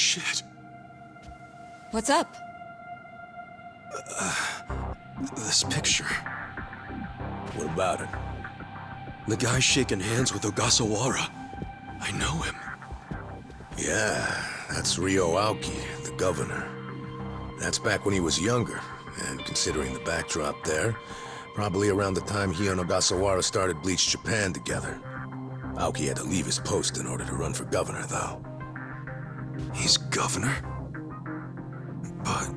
shit. What's up? This picture. What about it? The guy shaking hands with Ogasawara. I know him. Yeah, that's Ryo Aoki, the governor. That's back when he was younger, and considering the backdrop there, probably around the time he and Ogasawara started Bleach Japan together. Aoki had to leave his post in order to run for governor, though. He's governor? But...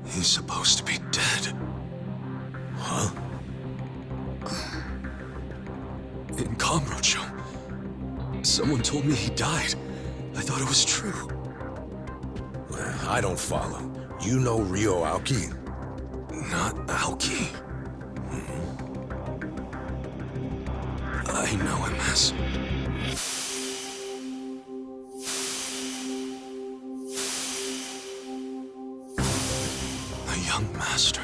he's supposed to be dead. Huh? In Kamurocho, someone told me he died. I thought it was true. Well, I don't follow. You know Ryo Aoki? Not Aoki. I know him as... a young master.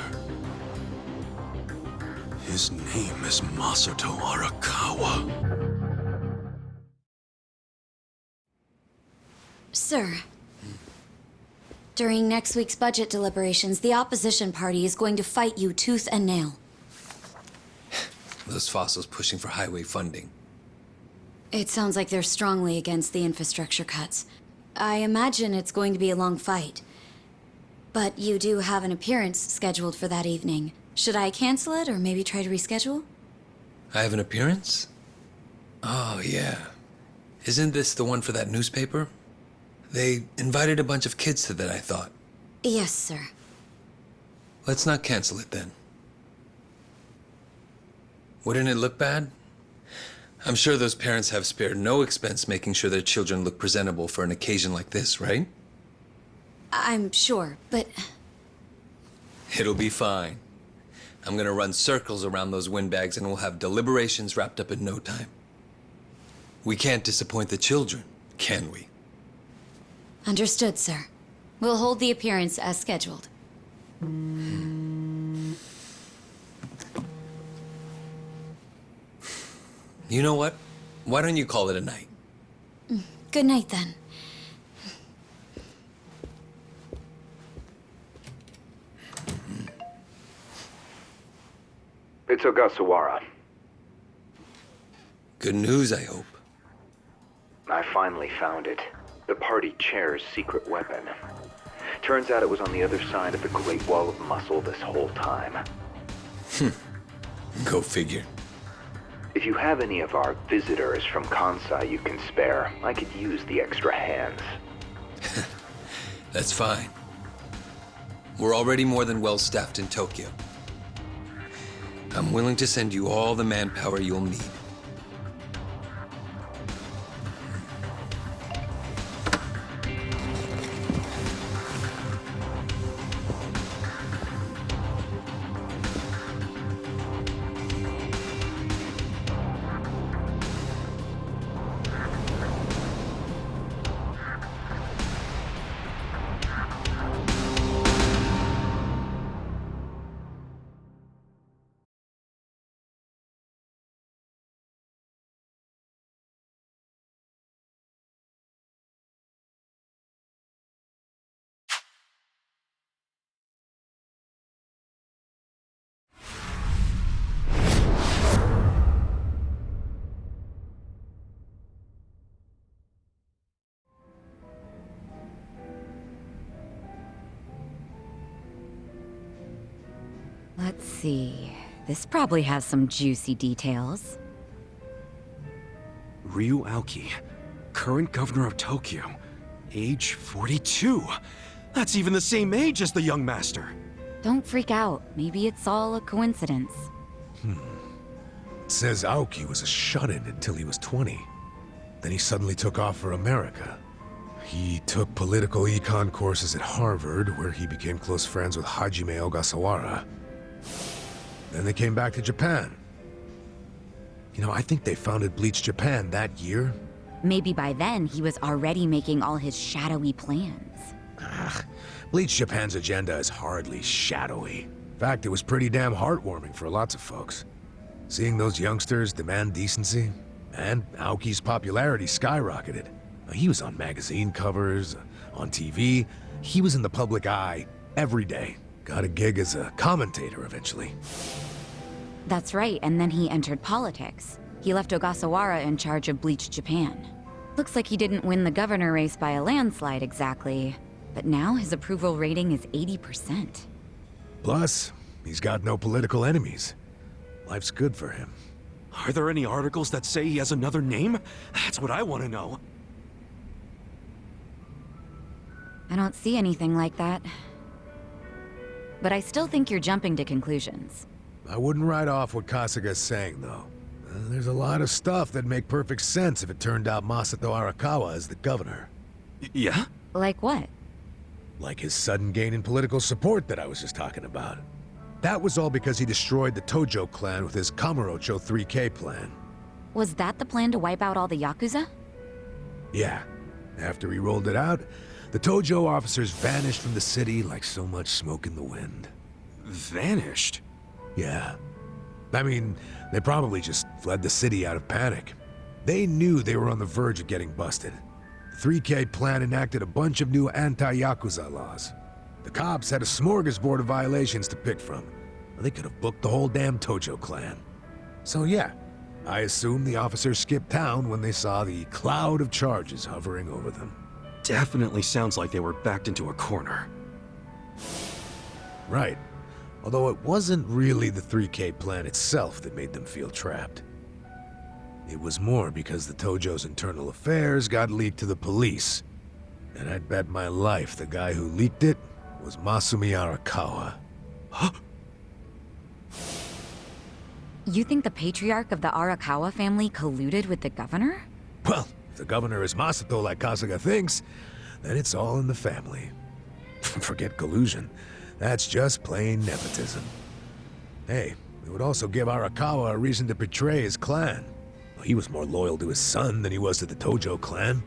His name is Masato Arakawa. Sir, during next week's budget deliberations, the opposition party is going to fight you tooth and nail. Those fossils pushing for highway funding. It sounds like they're strongly against the infrastructure cuts. I imagine it's going to be a long fight. But you do have an appearance scheduled for that evening. Should I cancel it or maybe try to reschedule? I have an appearance? Oh, yeah. Isn't this the one for that newspaper? They invited a bunch of kids to that, I thought. Yes, sir. Let's not cancel it then. Wouldn't it look bad? I'm sure those parents have spared no expense making sure their children look presentable for an occasion like this, right? I'm sure, but... It'll be fine. I'm gonna run circles around those windbags and we'll have deliberations wrapped up in no time. We can't disappoint the children, can we? Understood, sir. We'll hold the appearance as scheduled. You know what? Why don't you call it a night? Good night, then. It's Ogasawara. Good news, I hope. I finally found it. The party chair's secret weapon. Turns out it was on the other side of the Great Wall of Muscle this whole time. Go figure. If you have any of our visitors from Kansai you can spare, I could use the extra hands. That's fine. We're already more than well-staffed in Tokyo. I'm willing to send you all the manpower you'll need. Let's see. This probably has some juicy details. Ryu Aoki, current governor of Tokyo, age 42. That's even the same age as the young master. Don't freak out. Maybe it's all a coincidence. It says Aoki was a shut-in until he was 20. Then he suddenly took off for America. He took political econ courses at Harvard, where he became close friends with Hajime Ogasawara. Then they came back to Japan. You know, I think they founded Bleach Japan that year. Maybe by then he was already making all his shadowy plans. Bleach Japan's agenda is hardly shadowy. In fact, it was pretty damn heartwarming for lots of folks. Seeing those youngsters demand decency, And Aoki's popularity skyrocketed. He was on magazine covers, on TV. He was in the public eye every day. Got a gig as a commentator eventually. That's right, and then he entered politics. He left Ogasawara in charge of Bleach Japan. Looks like he didn't win the governor race by a landslide exactly, but now his approval rating is 80%. Plus, he's got no political enemies. Life's good for him. Are there any articles that say he has another name? That's what I want to know. I don't see anything like that. But I still think you're jumping to conclusions. I wouldn't write off what Kasuga's saying, though. There's a lot of stuff that make perfect sense if it turned out Masato Arakawa is the governor. Yeah? Like what? Like his sudden gain in political support that I was just talking about. That was all because he destroyed the Tojo clan with his Kamurocho 3K plan. Was that the plan to wipe out all the Yakuza? Yeah. After he rolled it out, the Tojo officers vanished from the city like so much smoke in the wind. Vanished? Yeah. I mean, they probably just fled the city out of panic. They knew they were on the verge of getting busted. The 3K plan enacted a bunch of new anti-Yakuza laws. The cops had a smorgasbord of violations to pick from. They could have booked the whole damn Tojo clan. So yeah, I assume the officers skipped town when they saw the cloud of charges hovering over them. Definitely sounds like they were backed into a corner. Right. Although it wasn't really the 3K plan itself that made them feel trapped. It was more because the Tojo's internal affairs got leaked to the police. And I'd bet my life the guy who leaked it was Masumi Arakawa. You think the patriarch of the Arakawa family colluded with the governor? Well, if the governor is Masato like Kasuga thinks, then it's all in the family. Forget collusion. That's just plain nepotism. Hey, it would also give Arakawa a reason to betray his clan. He was more loyal to his son than he was to the Tojo clan.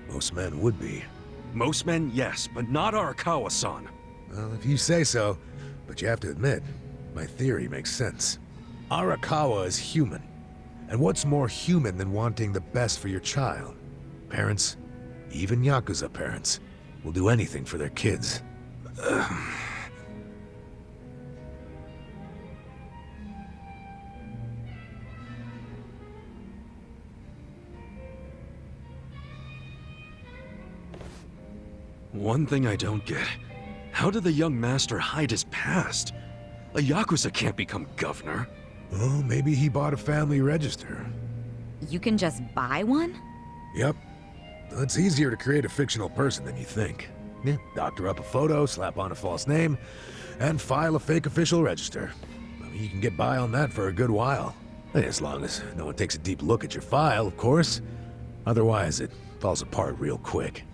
Most men would be. Most men, yes, but not Arakawa-san. Well, if you say so, but you have to admit, my theory makes sense. Arakawa is human. And what's more human than wanting the best for your child? Parents, even Yakuza parents, will do anything for their kids. One thing I don't get. How did the young master hide his past? A Yakuza can't become governor. Well, maybe he bought a family register. You can just buy one? Yep. It's easier to create a fictional person than you think. Yeah, doctor up a photo, slap on a false name, and file a fake official register. I mean, you can get by on that for a good while. As long as no one takes a deep look at your file, of course. Otherwise, it falls apart real quick.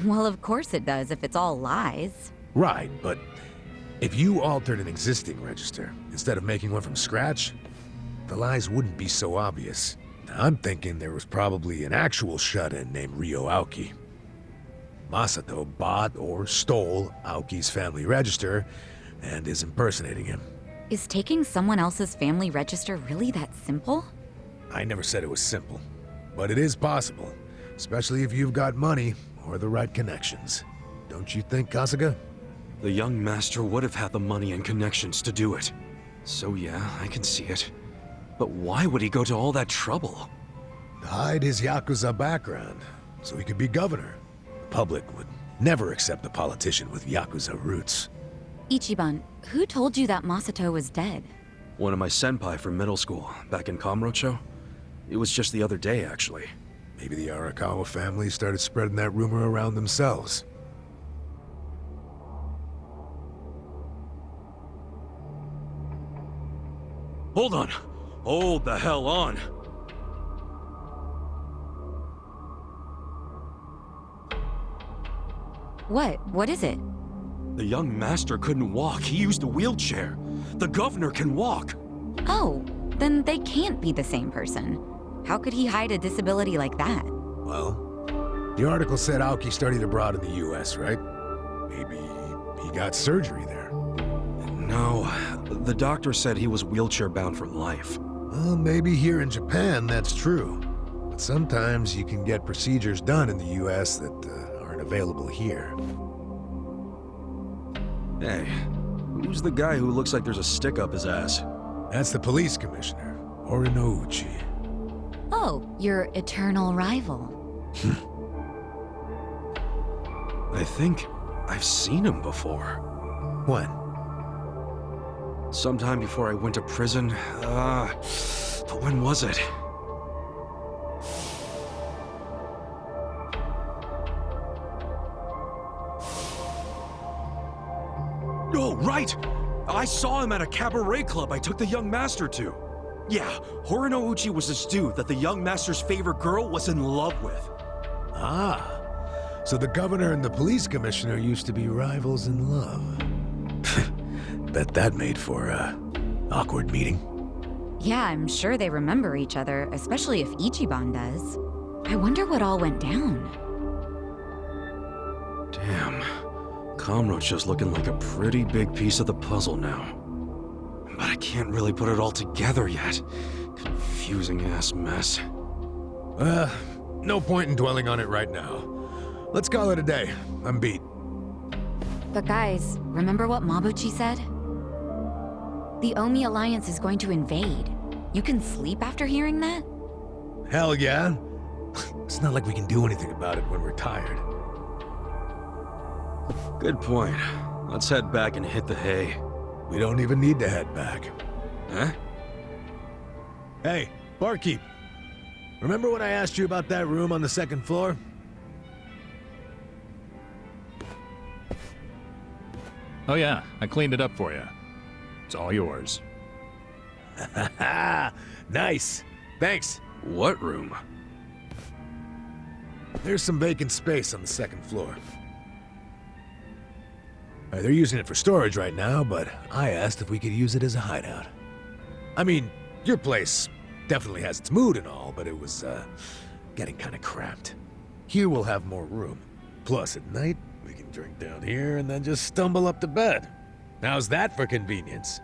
Well, of course it does if it's all lies. Right, but if you altered an existing register instead of making one from scratch, the lies wouldn't be so obvious. I'm thinking there was probably an actual shut-in named Ryo Aoki. Masato bought or stole Aoki's family register and is impersonating him. Is taking someone else's family register really that simple? I never said it was simple, but it is possible, especially if you've got money or the right connections. Don't you think, Kasuga? The young master would have had the money and connections to do it. So yeah, I can see it. But why would he go to all that trouble? To hide his Yakuza background, so he could be governor. The public would never accept a politician with Yakuza roots. Ichiban, who told you that Masato was dead? One of my senpai from middle school, back in Kamurocho. It was just the other day, actually. Maybe the Arakawa family started spreading that rumor around themselves. Hold on! Hold the hell on! What? What is it? The young master couldn't walk. He used a wheelchair. The governor can walk. Oh, then they can't be the same person. How could he hide a disability like that? Well, the article said Aoki studied abroad in the US, right? Maybe he got surgery there. No, the doctor said he was wheelchair-bound for life. Well, maybe here in Japan that's true. But sometimes you can get procedures done in the US that aren't available here. Hey, who's the guy who looks like there's a stick up his ass? That's the police commissioner, Horinouchi. Oh, your eternal rival. I think I've seen him before. When? Sometime before I went to prison. But when was it? Oh, right! I saw him at a cabaret club I took the young master to. Yeah, Horinouchi was this dude that the young master's favorite girl was in love with. Ah, so the governor and the police commissioner used to be rivals in love. Bet that made for a awkward meeting. Yeah, I'm sure they remember each other, especially if Ichiban does. I wonder what all went down. Damn. Kamrocha's looking like a pretty big piece of the puzzle now. But I can't really put it all together yet. Confusing ass mess. No point in dwelling on it right now. Let's call it a day. I'm beat. But guys, remember what Mabuchi said? The Omi Alliance is going to invade. You can sleep after hearing that? Hell yeah. It's not like we can do anything about it when we're tired. Good point. Let's head back and hit the hay. We don't even need to head back. Huh? Hey, barkeep. Remember when I asked you about that room on the second floor? Oh yeah, I cleaned it up for you. It's all yours. Nice. Thanks. What room? There's some vacant space on the second floor. They're using it for storage right now, but I asked if we could use it as a hideout. I mean, your place definitely has its mood and all, but it was, getting kinda cramped. Here we'll have more room. Plus, at night, we can drink down here and then just stumble up to bed. How's that for convenience?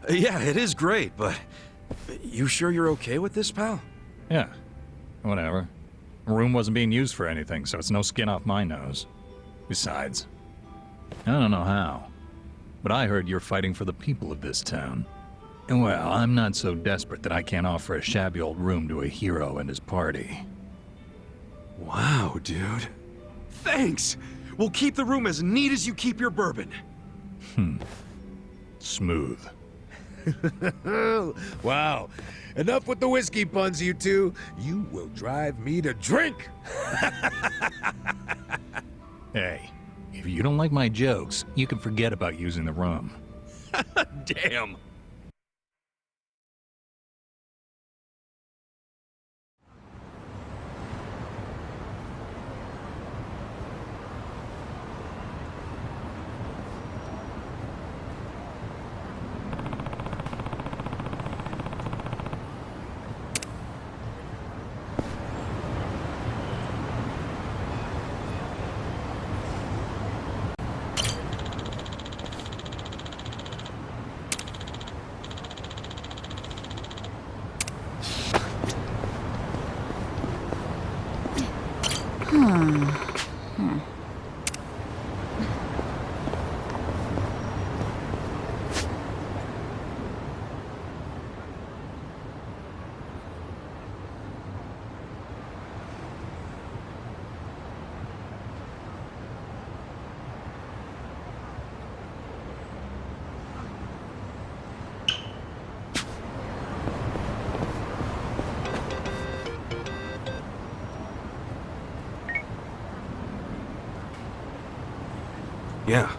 Yeah, it is great, but... You sure you're okay with this, pal? Yeah, whatever. The room wasn't being used for anything, so it's no skin off my nose. Besides, I don't know how, but I heard you're fighting for the people of this town. And well, I'm not so desperate that I can't offer a shabby old room to a hero and his party. Wow, dude. Thanks! We'll keep the room as neat as you keep your bourbon. Smooth. Wow. Enough with the whiskey puns, you two. You will drive me to drink. Hey, if you don't like my jokes, you can forget about using the room. Damn. Yeah.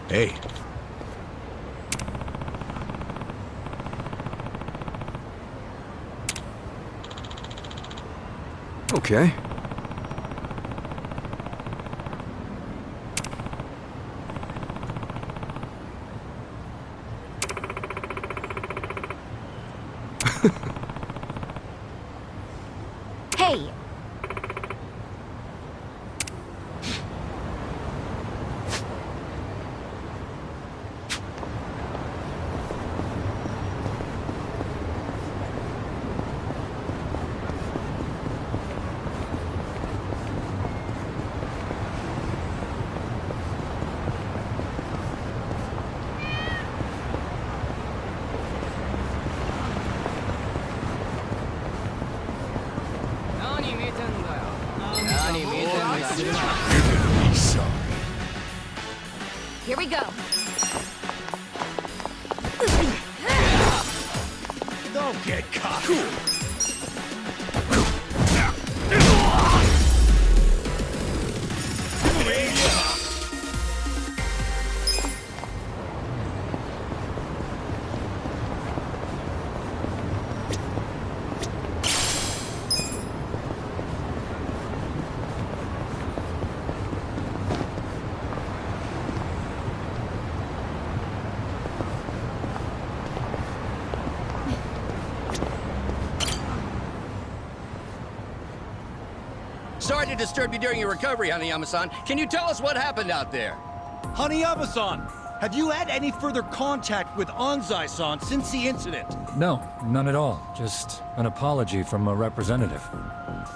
Hey. Okay. Hey! Here we go. Don't get caught. Sorry to disturb you during your recovery, Hanayama-san. Can you tell us what happened out there? Hanayama-san, have you had any further contact with Anzai-san since the incident? No, none at all. Just an apology from a representative.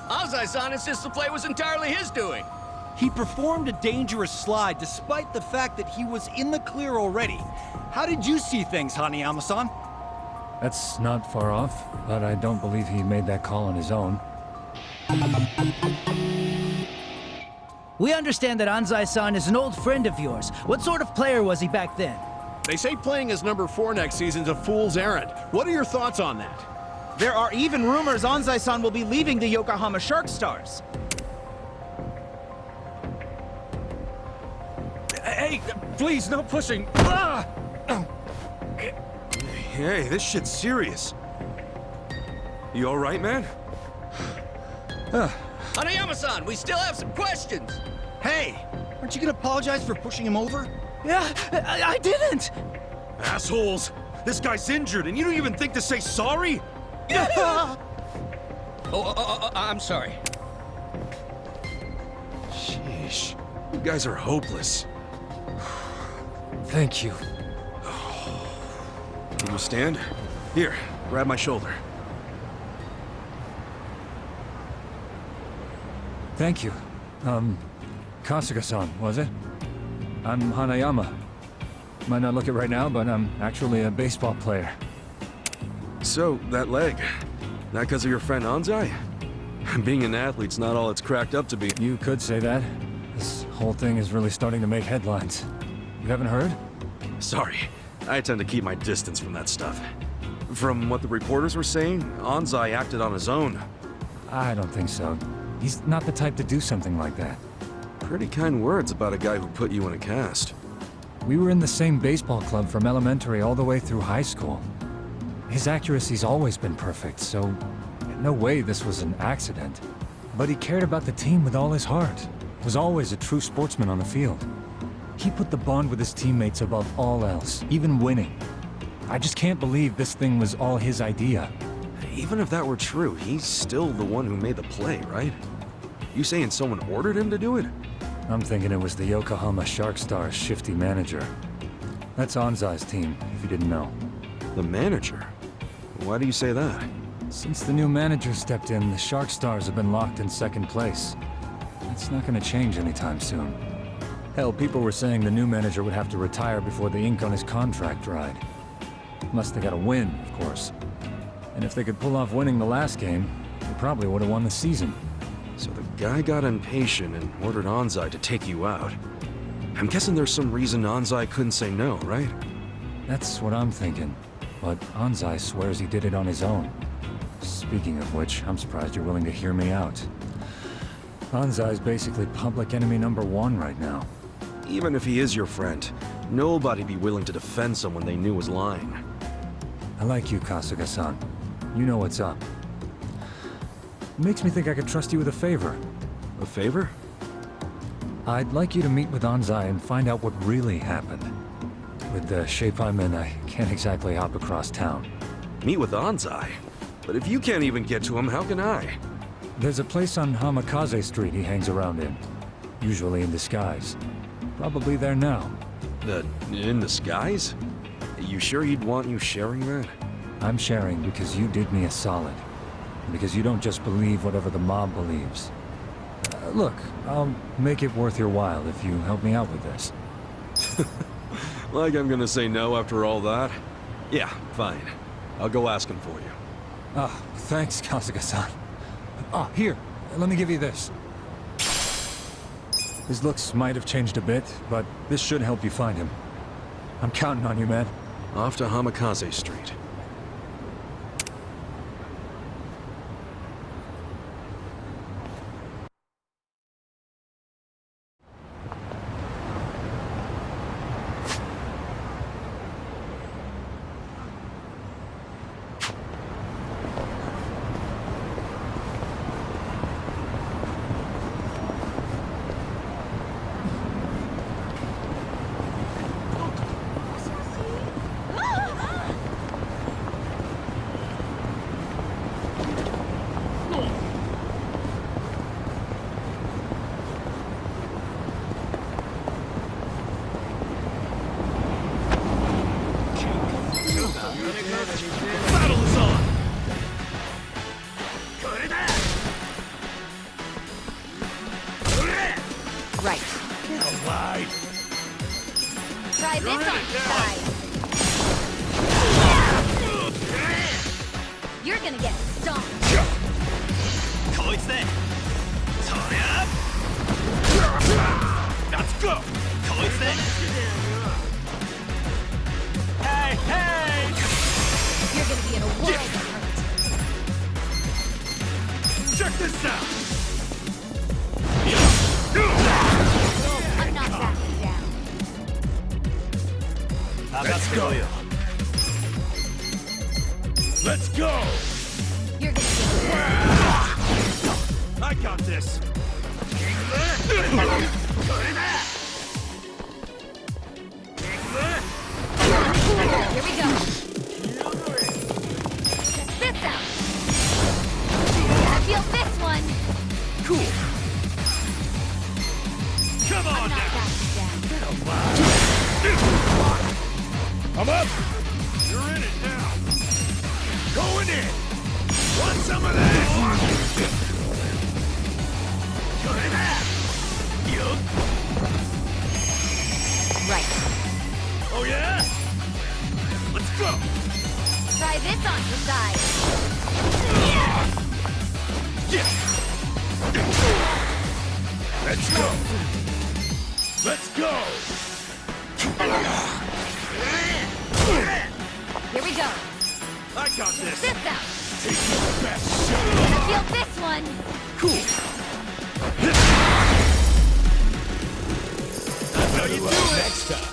Anzai-san insists the play was entirely his doing. He performed a dangerous slide despite the fact that he was in the clear already. How did you see things, Hanayama-san? That's not far off, but I don't believe he made that call on his own. We understand that Anzai-san is an old friend of yours. What sort of player was he back then? They say playing as number 4 next season's a fool's errand. What are your thoughts on that? There are even rumors Anzai-san will be leaving the Yokohama Shark Stars. Hey, please, no pushing. Ah! Hey, this shit's serious. You all right, man? Hanayama-san, we still have some questions. Hey, aren't you gonna apologize for pushing him over? Yeah, I didn't! Assholes! This guy's injured, and you don't even think to say sorry? I'm sorry. Sheesh. You guys are hopeless. Thank you. Can you stand? Here, grab my shoulder. Thank you. Kasuga-san, was it? I'm Hanayama. Might not look it right now, but I'm actually a baseball player. So, that leg, that because of your friend Anzai? Being an athlete's not all it's cracked up to be. You could say that. This whole thing is really starting to make headlines. You haven't heard? Sorry, I tend to keep my distance from that stuff. From what the reporters were saying, Anzai acted on his own. I don't think so. He's not the type to do something like that. Pretty kind words about a guy who put you in a cast. We were in the same baseball club from elementary all the way through high school. His accuracy's always been perfect, so no way this was an accident. But he cared about the team with all his heart. Was always a true sportsman on the field. He put the bond with his teammates above all else, even winning. I just can't believe this thing was all his idea. Even if that were true, he's still the one who made the play, right? You saying someone ordered him to do it? I'm thinking it was the Yokohama Shark Stars' shifty manager. That's Anzai's team, if you didn't know. The manager? Why do you say that? Since the new manager stepped in, the Shark Stars have been locked in second place. It's not gonna change anytime soon. Hell, people were saying the new manager would have to retire before the ink on his contract dried. Unless they got a win, of course. And if they could pull off winning the last game, they probably would have won the season. So the guy got impatient and ordered Anzai to take you out. I'm guessing there's some reason Anzai couldn't say no, right? That's what I'm thinking. But Anzai swears he did it on his own. Speaking of which, I'm surprised you're willing to hear me out. Anzai's basically public enemy #1 right now. Even if he is your friend, nobody'd be willing to defend someone they knew was lying. I like you, Kasuga-san. You know what's up. makes me think I could trust you with a favor. A favor? I'd like you to meet with Anzai and find out what really happened. With the shape I'm in, I can't exactly hop across town. Meet with Anzai? But if you can't even get to him, how can I? There's a place on Hamikaze Street he hangs around in. Usually in disguise. Probably there now. In disguise? You sure he'd want you sharing that? I'm sharing because you did me a solid. Because you don't just believe whatever the mob believes. Look, I'll make it worth your while if you help me out with this. Like I'm gonna say no after all that? Yeah, fine. I'll go ask him for you. Ah, thanks, Kasuga-san. Ah, here, let me give you this. His looks might have changed a bit, but this should help you find him. I'm counting on you, man. Off to Hamikaze Street. Battle is on! Right. Alright. Try this on your side. You're gonna get stomped. Let's go! Hey, hey! You're gonna be in a world of hurt. Check this out! I'm not backing down. Let's go! Let's go! You're gonna get I got this! Here we go. Check this out. I feel this one. Cool! Come I'm on not now! backing down. I'm up! You're in it now! Going in! Want some of that? Right. Oh yeah? Let's go! Try this on your side. Let's go! Let's go! Here we go. I got this! This out. Take your best shot! I feel this one. Cool! That's how you do it! Next time!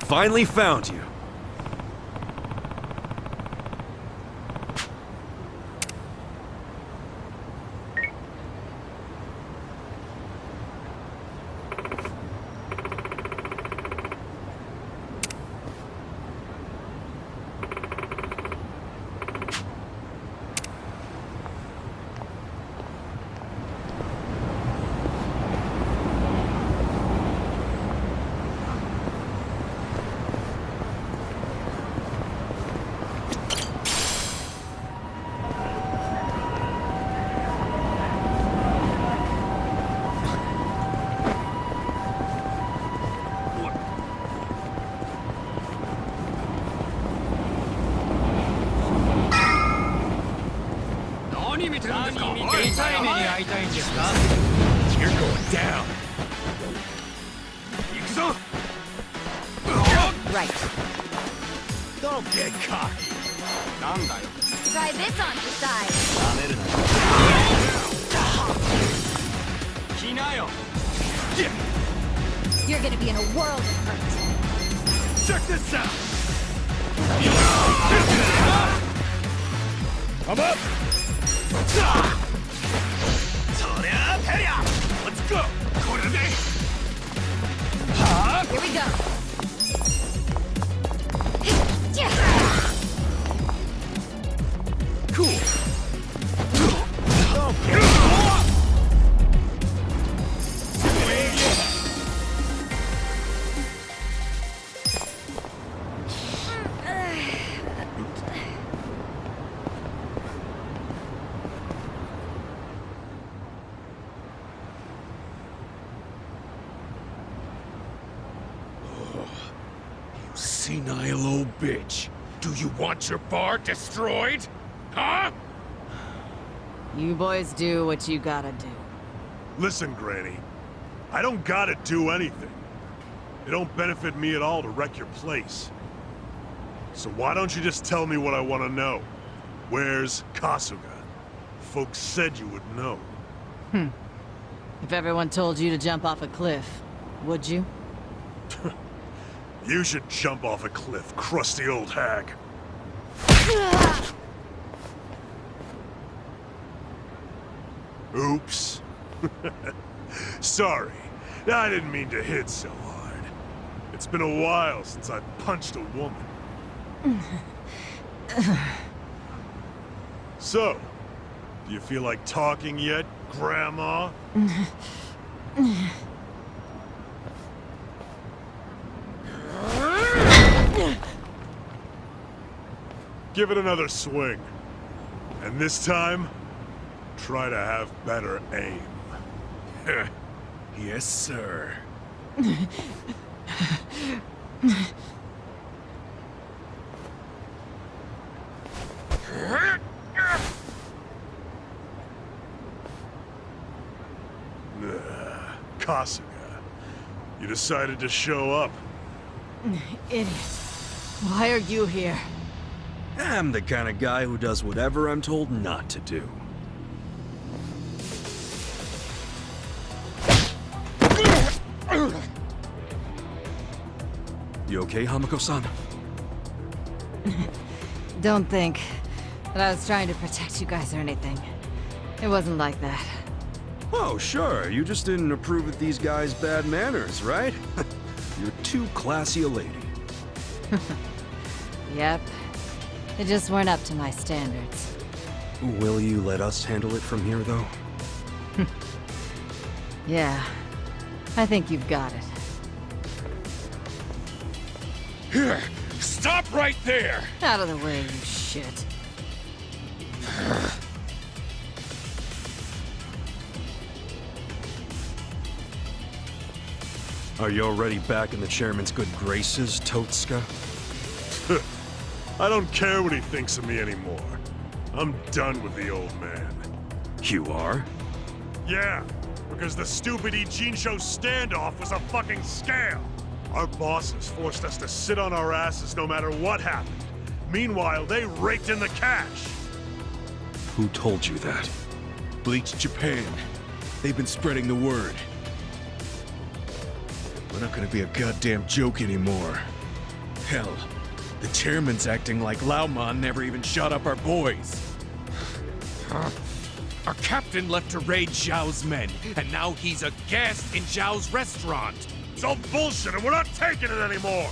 Finally found you. You're going down. Yakuza? Right. Don't get cocky. Try this on your side. You're gonna be in a world of hurt. Check this out! I'm up! Let's go! Here we go. Cool. Senile old bitch. Do you want your bar destroyed? Huh? You boys do what you gotta do. Listen, Granny. I don't gotta do anything. It don't benefit me at all to wreck your place. So why don't you just tell me what I want to know? Where's Kasuga? Folks said you would know. If everyone told you to jump off a cliff, would you? You should jump off a cliff, crusty old hag. Oops. Sorry. I didn't mean to hit so hard. It's been a while since I punched a woman. So, do you feel like talking yet, Grandma? Give it another swing. And this time, try to have better aim. Yes, sir. Kasuga, you decided to show up. Idiot. Why are you here? I'm the kind of guy who does whatever I'm told not to do. You okay, Hamako-san? Don't think that I was trying to protect you guys or anything. It wasn't like that. Oh, sure. You just didn't approve of these guys' bad manners, right? You're too classy a lady. Yep. They just weren't up to my standards. Will you let us handle it from here, though? Yeah. I think you've got it. Here! Stop right there! Out of the way, you shit. Are you already back in the chairman's good graces, Totsuka? I don't care what he thinks of me anymore. I'm done with the old man. You are? Yeah, because the stupid Ijincho standoff was a fucking scam. Our bosses forced us to sit on our asses no matter what happened. Meanwhile, they raked in the cash. Who told you that? Bleach Japan. They've been spreading the word. We're not gonna be a goddamn joke anymore. Hell, the chairman's acting like Laomon never even shot up our boys. Our captain left to raid Zhao's men, and now he's a guest in Zhao's restaurant. It's all bullshit and we're not taking it anymore.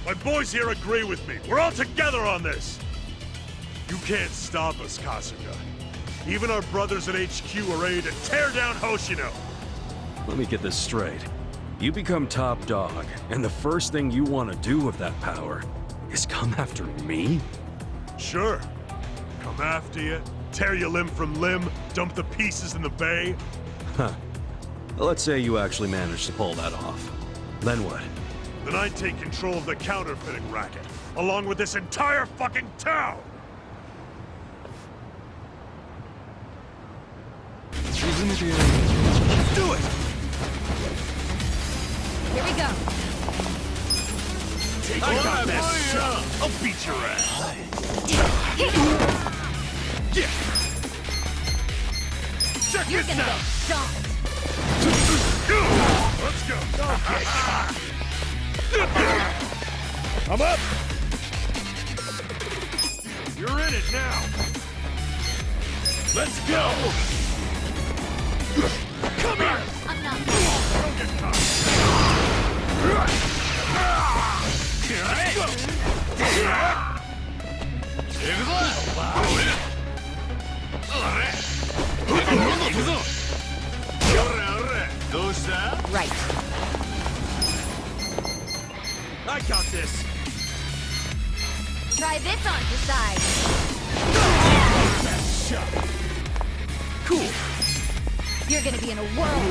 My boys here agree with me. We're all together on this. You can't stop us, Kasuga. Even our brothers at HQ are ready to tear down Hoshino. Let me get this straight. You become top dog, and the first thing you want to do with that power is come after me? Sure. Come after you, tear you limb from limb, dump the pieces in the bay. Huh. Well, let's say you actually managed to pull that off. Then what? Then I'd take control of the counterfeiting racket, along with this entire fucking town! Let's do it! Here we go. I got this! I'll beat your ass! Yeah! You're gonna get shot. I'm up! You're in it now! Let's go! Come here! I'm not. Don't get caught! Right. I got this. Try this on to side. Best shot. Cool. You're gonna be in a whirl.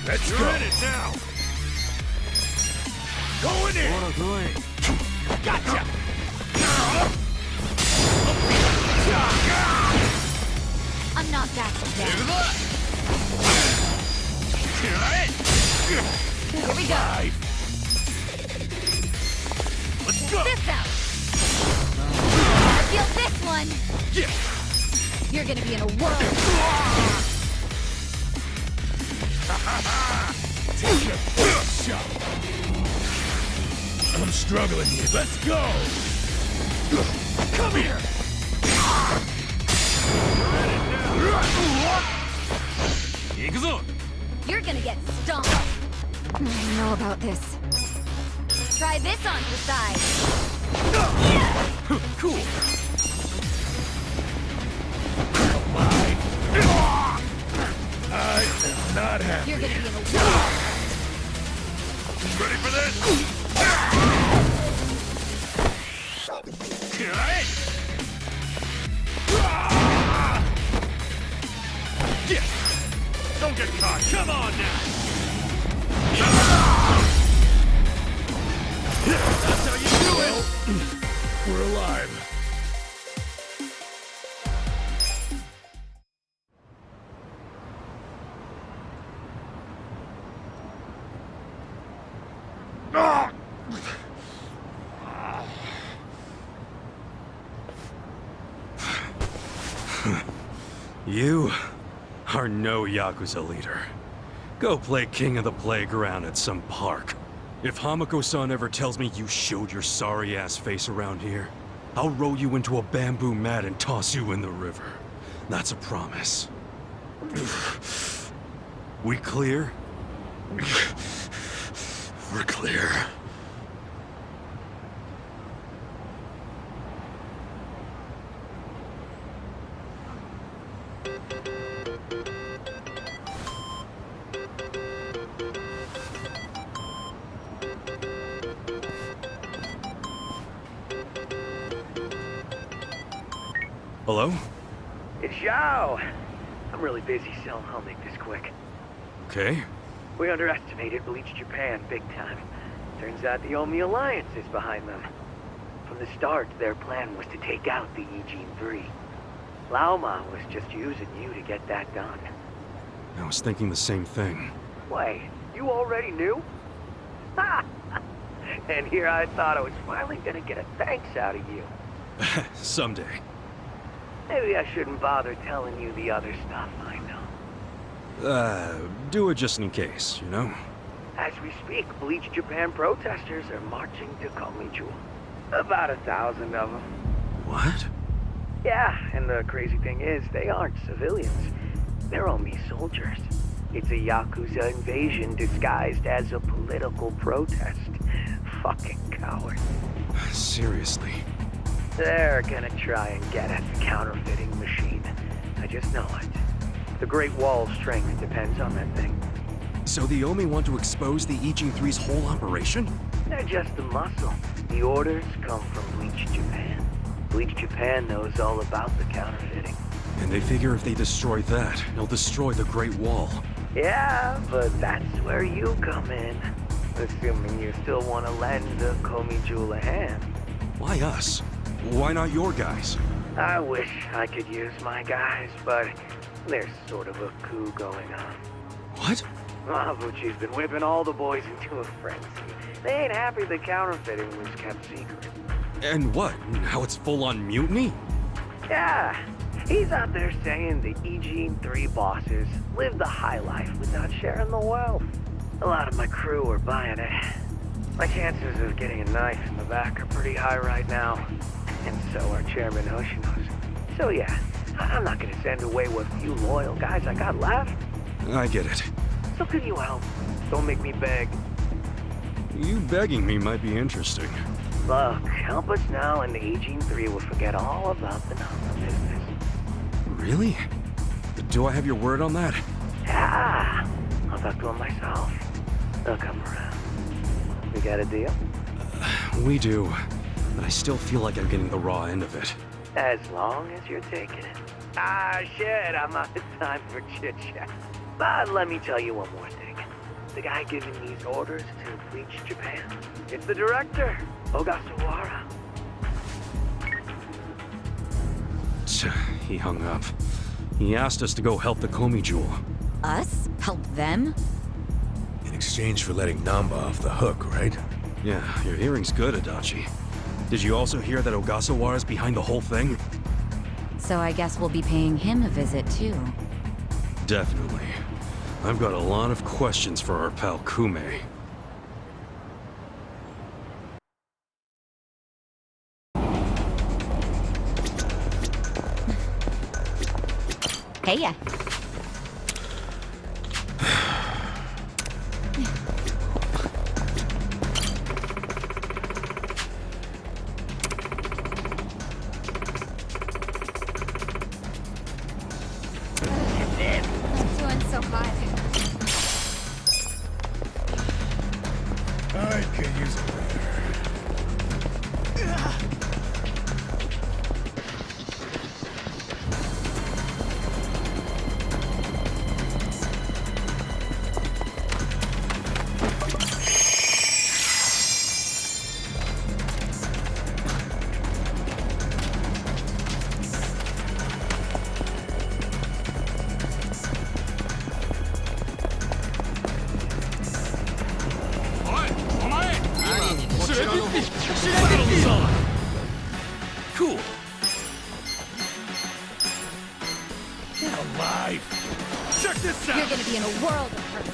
Let's go. In it now. Going in. Gotcha. I'm not backing down. Here we go. Let's go. This out. Feel this one. Yeah. You're gonna be in a whirl. Take a first shot. I'm struggling here. Let's go. Come here. You're gonna get stomped. I don't know about this. Try this on the side. Cool. I am not happy. You're gonna be in a whirl. Ready for this? Yeah. Don't get caught. Come on now. That's how you do it. We're alive. You are no Yakuza leader. Go play king of the playground at some park. If Hamako-san ever tells me you showed your sorry-ass face around here, I'll roll you into a bamboo mat and toss you in the river. That's a promise. We clear? We're clear. Hello? It's Zhao. I'm really busy, so I'll make this quick. Okay. We underestimated Bleach Japan big time. Turns out the Omi Alliance is behind them. From the start, their plan was to take out the Ijin 3. Laoma was just using you to get that done. I was thinking the same thing. Wait, you already knew? Ha! And here I thought I was finally gonna get a thanks out of you. Someday. Maybe I shouldn't bother telling you the other stuff I know. Do it just in case, you know? As we speak, Bleach Japan protesters are marching to Komijul. About 1,000 of them. What? Yeah, and the crazy thing is, they aren't civilians. They're Omi soldiers. It's a Yakuza invasion disguised as a political protest. Fucking cowards. Seriously. They're gonna try and get at the counterfeiting machine. I just know it. The Great Wall's strength depends on that thing. So the Omi want to expose the Ijin 3's whole operation? They're just the muscle. The orders come from Bleach Japan. Bleach Japan knows all about the counterfeiting. And they figure if they destroy that, they'll destroy the Great Wall. Yeah, but that's where you come in. Assuming you still want to lend the Komijul a hand. Why us? Why not your guys? I wish I could use my guys, but there's sort of a coup going on. What? Mabuchi's been whipping all the boys into a frenzy. They ain't happy the counterfeiting was kept secret. And what? Now it's full-on mutiny? Yeah. He's out there saying the Ijin 3 bosses live the high life without sharing the wealth. A lot of my crew are buying it. My chances of getting a knife in the back are pretty high right now. And so are Chairman Hoshino's. So yeah, I'm not gonna send away what few loyal guys I got left. I get it. So can you help? Don't make me beg. You begging me might be interesting. Look, help us now and the Agent 3 will forget all about the Namba business. Really? Do I have your word on that? Yeah, I'll talk to him myself. They'll come around. We got a deal? We do, but I still feel like I'm getting the raw end of it. As long as you're taking it. Ah, shit, I'm out of time for chit-chat. But let me tell you one more thing. The guy giving these orders to reach Japan, it's the director, Ogasawara. He hung up. He asked us to go help the Komi Jewel. Us? Help them? In exchange for letting Namba off the hook, right? Yeah, your hearing's good, Adachi. Did you also hear that Ogasawara's behind the whole thing? So I guess we'll be paying him a visit too. Definitely. I've got a lot of questions for our pal Kume. Heya. Doing so hot. I could use it. Cool. Get alive! Check this out! You're gonna be in a world of hurt.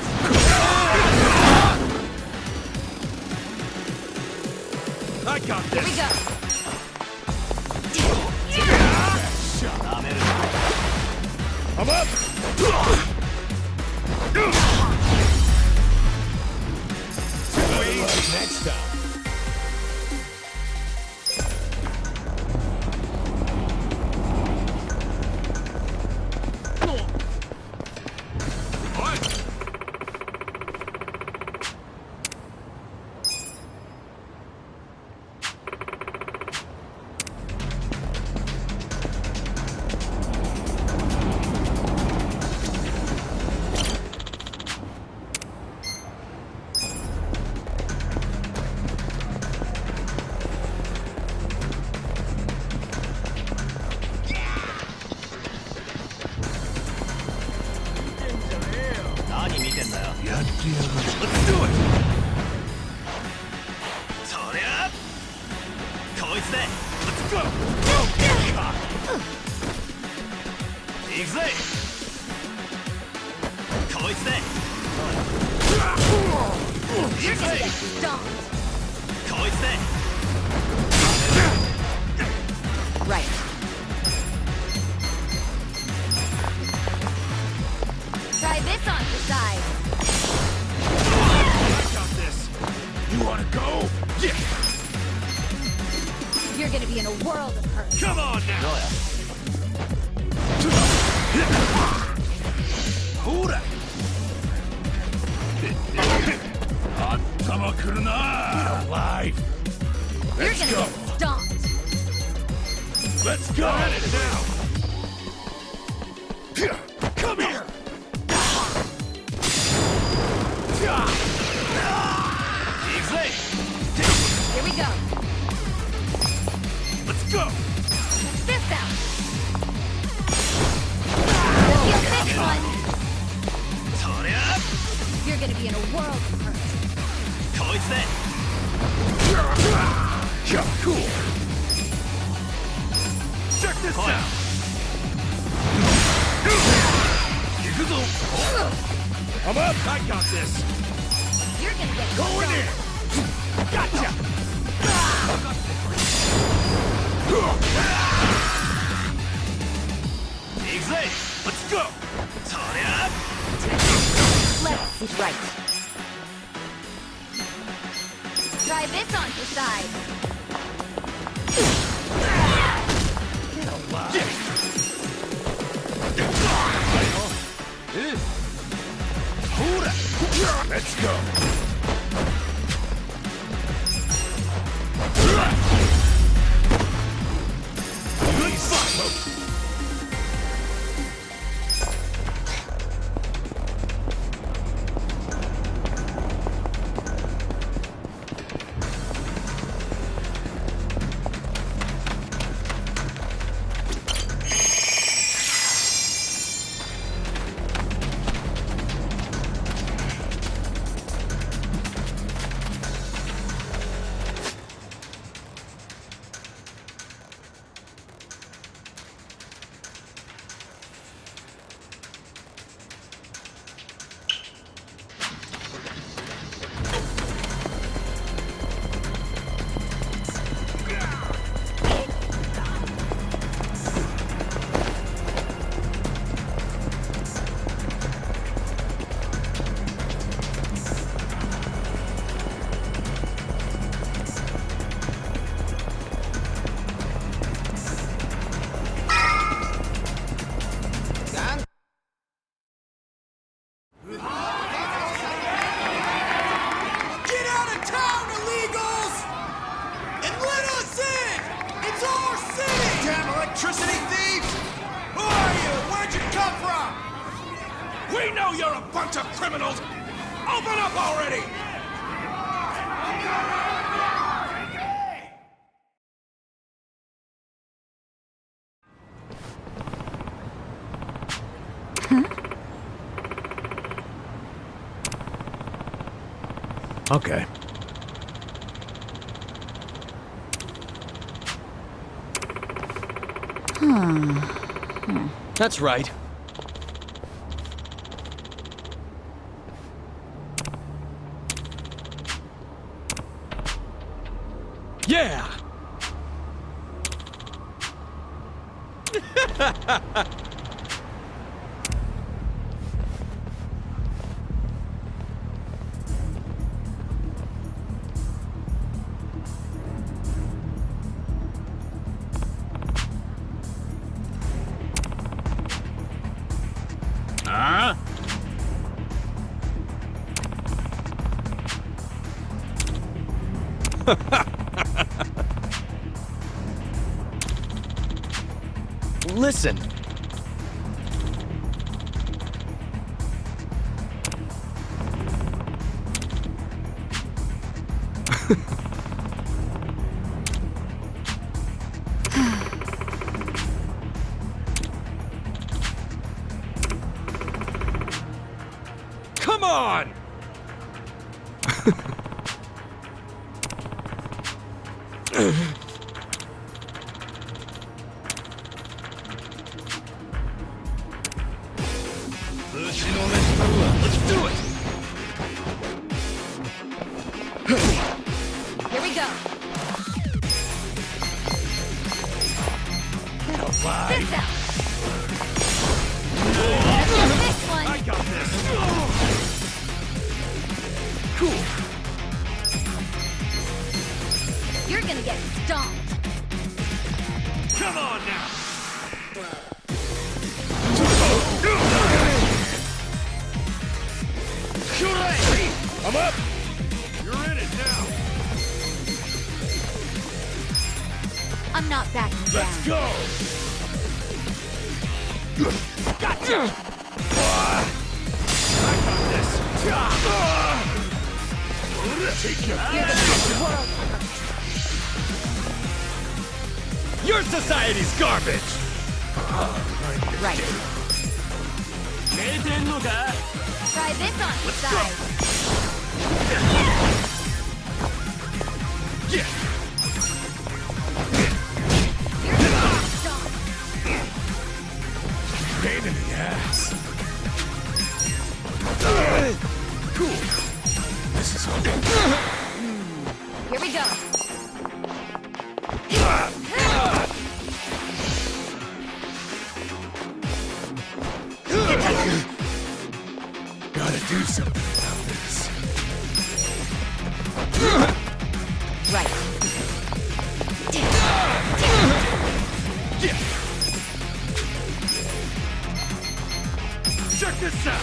I got this! Here we go. I'm up! Next time. Let's do it! Let's go! You're gonna get stomped. Right. Try this on the side. I got this! You wanna go? Yeah! You're gonna be in a world of hurt. Come on now! Hold it! Get alive! You're Let's gonna go! get stomped. Let's go! At it now! Come here! Here we go. Let's go! Check this out. Feel this one. You're gonna be in a world of hurt. Yeah, cool! Check this out! I'm up! I got this! gonna get Going in! Gotcha! Easy! Let's go! Turn it up! Let's sit right. Try this on your side. Let's go! Okay. That's right. Yeah! Listen. Come on! Let's do it! Here we go. This out. This one. I got this! Cool. You're gonna get stomped. Come on now! I'm up! You're in it now! I'm not backing down. Let's go! Gotcha! I got this! Take your Your society's garbage! Right. Try this on the side. Yeah! You're gonna get stomped. Pain in the ass. Cool! This is Here we go. Gotta do something about this. Right. Check this out!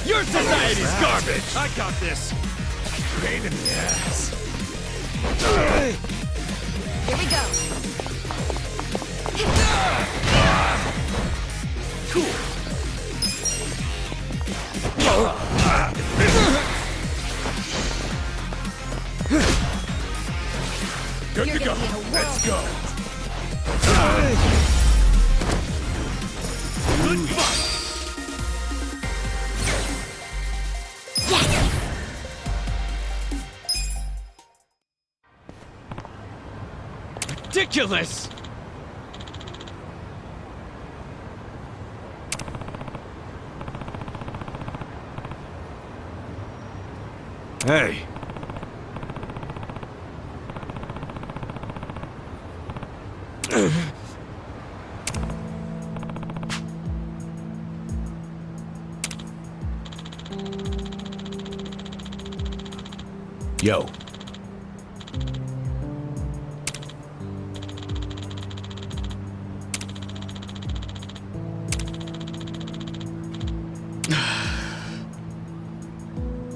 Your society's garbage! I got this! Pain in the ass. Here we go. Cool. Good to go. Let's go. Good fight. Ridiculous! Hey. Yo.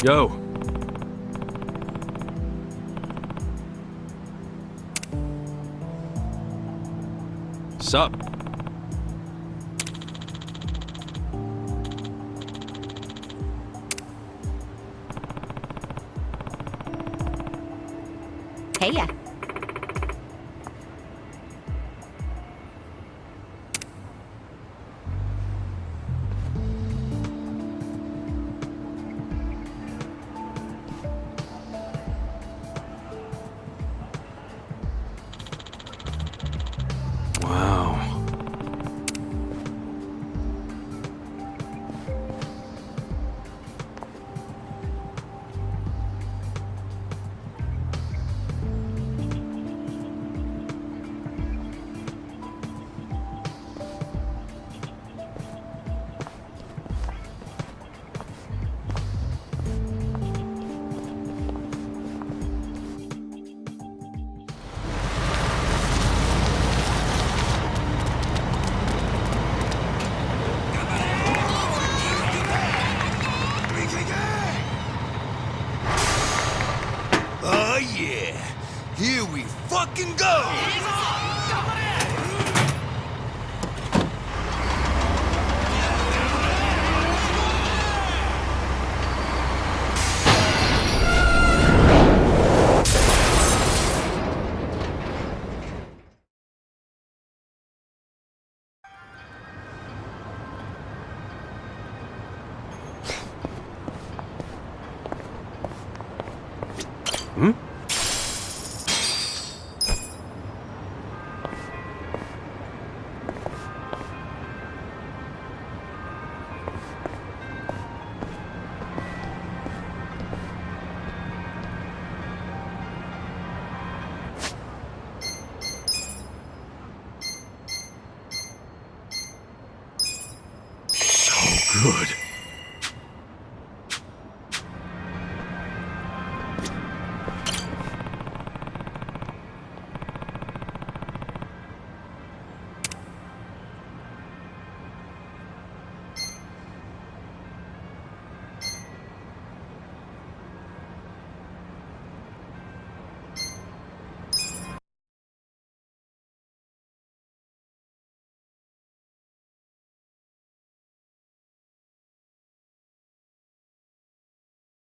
Yo. Sup? Hey ya. Wow. Oh yeah, here we fucking go! Hmm? So good.